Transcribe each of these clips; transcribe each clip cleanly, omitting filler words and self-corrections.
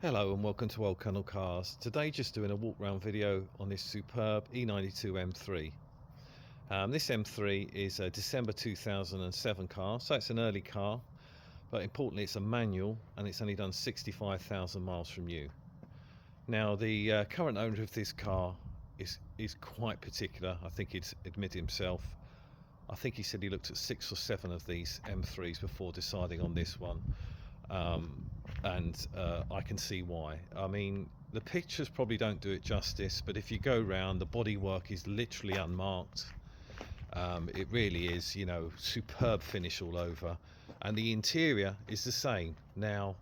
Hello and welcome to Walkaround Cars. Today just doing a walk round video on this superb E92 M3. This M3 is a December 2007 car, so it's an early car, but importantly it's a manual and it's only done 65,000 miles from new. Now the current owner of this car is quite particular. I think he'd admit himself. I think he said he looked at 6 or 7 of these M3s before deciding on this one. And I can see why. I mean, the pictures probably don't do it justice, but if you go round, the bodywork is literally unmarked. It really is, you know, superb finish all over, and the interior is the same. Now,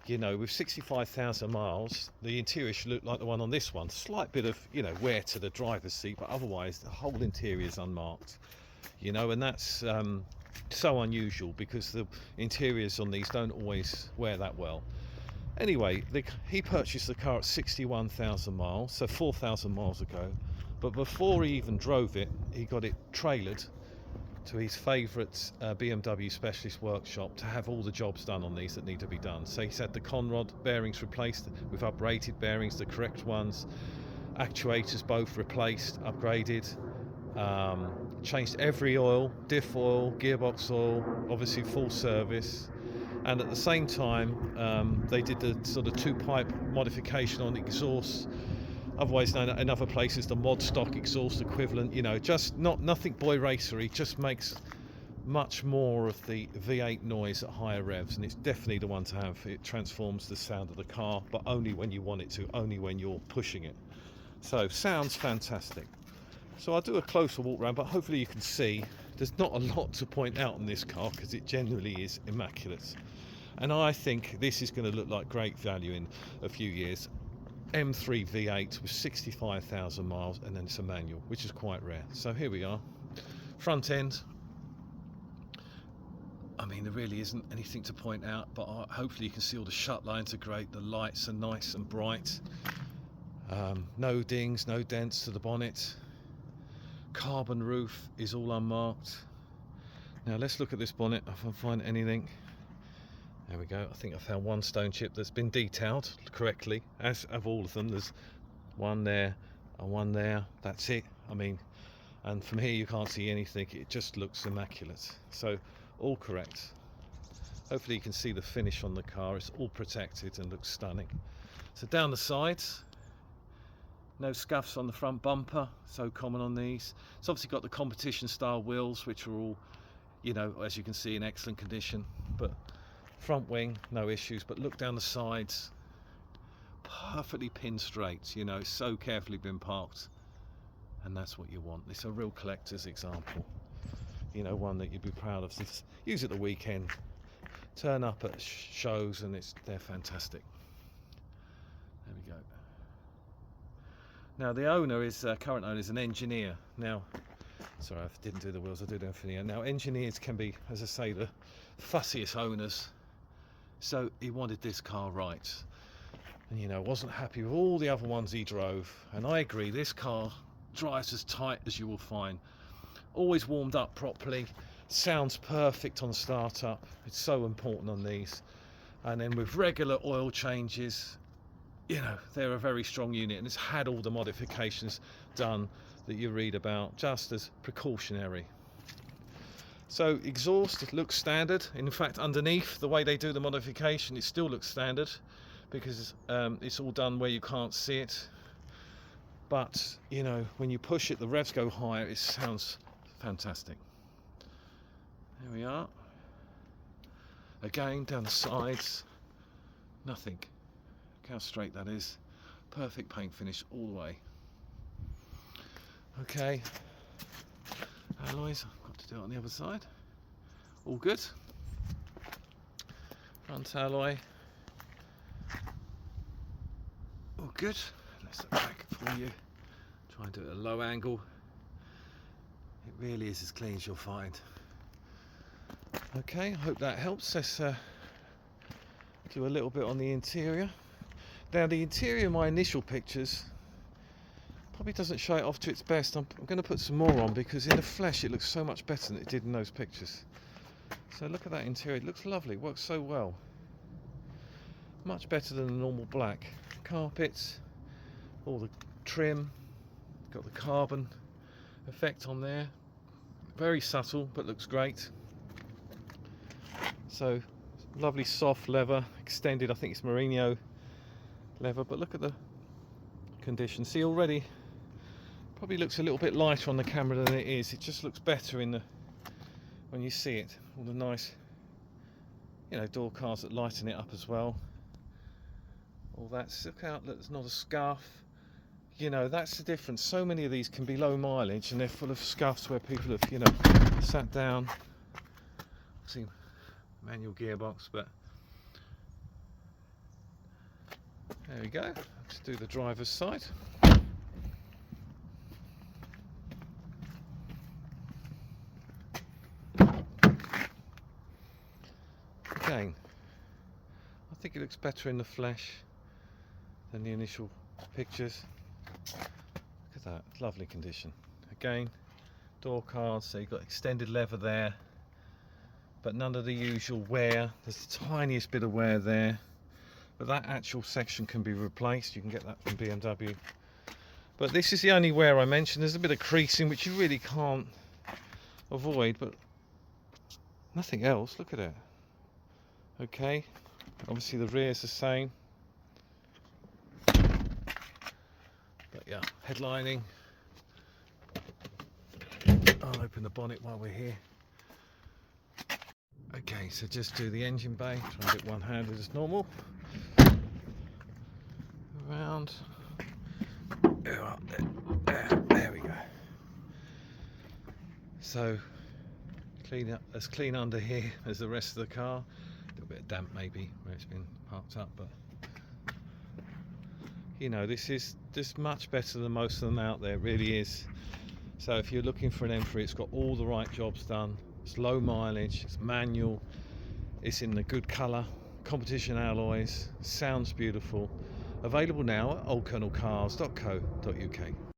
you know, with 65,000 miles, the interior should look like the one on this one. Slight bit of, you know, wear to the driver's seat, but otherwise the whole interior is unmarked. You know, and that's so unusual because the interiors on these don't always wear that well. Anyway, he purchased the car at 61,000 miles, so 4,000 miles ago, but before he even drove it, he got it trailered to his favourite BMW specialist workshop to have all the jobs done on these that need to be done. So he's had the conrod bearings replaced with uprated bearings, the correct ones, actuators both replaced, upgraded, changed every oil, diff oil, gearbox oil, obviously full service, and at the same time they did the sort of 2-pipe modification on the exhaust, otherwise known in other places the mod stock exhaust equivalent. You know, just nothing boy racery, just makes much more of the V8 noise at higher revs, and it's definitely the one to have. It transforms the sound of the car, but only when you want it to, only when you're pushing it. So sounds fantastic. So I'll do a closer walk around, but hopefully you can see there's not a lot to point out on this car because it genuinely is immaculate. And I think this is going to look like great value in a few years. M3 V8 with 65,000 miles, and then it's a manual, which is quite rare. So here we are, front end. I mean, there really isn't anything to point out, but hopefully you can see all the shut lines are great, the lights are nice and bright, no dings, no dents to the bonnet. Carbon roof is all unmarked. Now let's look at this bonnet if I can find anything. There we go. I think I found one stone chip that's been detailed correctly, as of all of them. There's one there and one there. That's it. I mean, and from here you can't see anything. It just looks immaculate. So all correct. Hopefully you can see the finish on the car. It's all protected and looks stunning. So down the sides, no scuffs on the front bumper, so common on these. It's obviously got the competition style wheels, which are all, you know, as you can see, in excellent condition. But front wing, no issues. But look down the sides, perfectly pin straight. You know, so carefully been parked, and that's what you want. It's a real collector's example. You know, one that you'd be proud of. Just use it the weekend, turn up at shows, and they're fantastic. There we go. Now the owner is, current owner is an engineer. Now, sorry, I didn't do the wheels, I did everything here. Now engineers can be, as I say, the fussiest owners. So he wanted this car right. And you know, wasn't happy with all the other ones he drove. And I agree, this car drives as tight as you will find. Always warmed up properly, sounds perfect on startup. It's so important on these. And then with regular oil changes, you know, they're a very strong unit, and it's had all the modifications done that you read about, just as precautionary. So exhaust looks standard. In fact, underneath, the way they do the modification, it still looks standard because it's all done where you can't see it. But you know, when you push it, the revs go higher. It sounds fantastic. There we are. Again, down the sides, nothing. Look how straight that is. Perfect paint finish all the way. Okay, alloys, I've got to do it on the other side. All good. Front alloy, all good. Let's look back for you. Try and do it at a low angle. It really is as clean as you'll find. Okay, I hope that helps. Let's do a little bit on the interior. Now the interior, my initial pictures, probably doesn't show it off to its best. I'm going to put some more on because in the flesh it looks so much better than it did in those pictures. So look at that interior, it looks lovely, it works so well. much better than the normal black. Carpets, all the trim, got the carbon effect on there, very subtle but looks great. So lovely soft leather, extended, I think it's merino leather, but look at the condition. See, already probably looks a little bit lighter on the camera than it is. It just looks better in the when you see it. All the nice, you know, door cards that lighten it up as well. All that, look out, there's not a scuff. You know, that's the difference. So many of these can be low mileage and they're full of scuffs where people have, you know, sat down. See, manual gearbox, but there we go. Let's do the driver's side. Again, I think it looks better in the flesh than the initial pictures. Look at that, lovely condition. Again, door cards, so you've got extended leather there, but none of the usual wear. There's the tiniest bit of wear there, but that actual section can be replaced. You can get that from BMW. But this is the only wear I mentioned. There's a bit of creasing which you really can't avoid, but nothing else. Look at it. Okay, obviously the rear is the same. But yeah, headlining. I'll open the bonnet while we're here. Okay, so just do the engine bay. Try and get one-handed as normal. Around. There we go. So clean up, as clean under here as the rest of the car. A little bit of damp maybe where it's been parked up, but you know, this is just much better than most of them out there. It really is. So if you're looking for an M3, it's got all the right jobs done. It's low mileage, it's manual, it's in the good colour, competition alloys, sounds beautiful. Available now at oldcolonelcars.co.uk.